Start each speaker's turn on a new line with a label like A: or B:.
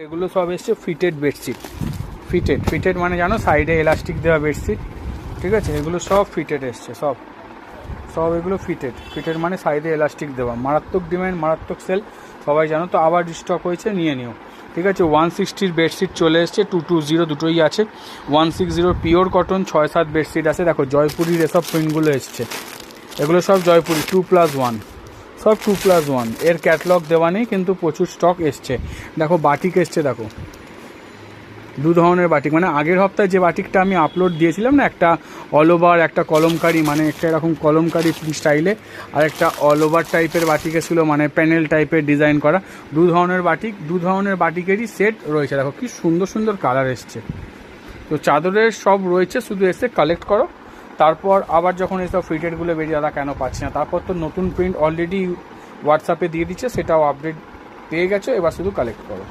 A: এগুলো সব এসছে ফিটেড বেডশিট। ফিটেড মানে জানো সাইডে এলাস্টিক দেওয়া বেডশিট, ঠিক আছে? এগুলো সব ফিটেড এসছে, সব এগুলো ফিটেড মানে সাইডে এলাস্টিক দেওয়া। মারাত্মক ডিমান্ড, মারাত্মক সেল, সবাই জানো তো। আবার স্টক হয়েছে, নিয়ে নিও, ঠিক আছে? 160 বেডশিট চলে এসছে, 220 দুটোই আছে। 160 পিওর কটন 6-7 বেডশিট আছে। দেখো জয়পুরির এসব প্রিন্টগুলো এসছে, এগুলো সব জয়পুরি 2+1, সব 2+1। এর ক্যাটলগ দেওয়া নেই কিন্তু প্রচুর স্টক এসছে। দেখো বাটিক এসছে, দেখো 2 ধরনের বাটিক, মানে আগের সপ্তাহে যে বাটিকটা আমি আপলোড দিয়েছিলাম না, একটা অল ওভার, একটা কলমকারি, মানে একটা এরকম কলমকারি স্টাইলে, আর একটা অল ওভার টাইপের বাটিক এসেছিল, মানে প্যানেল টাইপের ডিজাইন করা। 2 ধরনের বাটিক, 2 ধরনের বাটিকেরই সেট রয়েছে। দেখো কি সুন্দর সুন্দর কালার এসছে। তো চাদরের সব রয়েছে, শুধু এসে কালেক্ট করো। তারপর আবার যখন এসব ফিটেডগুলো বেরিয়ে দাদা কেন পাচ্ছি না, তারপর তো নতুন প্রিন্ট অলরেডি হোয়াটসঅ্যাপে দিয়ে দিচ্ছে, সেটাও আপডেট পেয়ে গেছো, এবার শুধু কালেক্ট করো।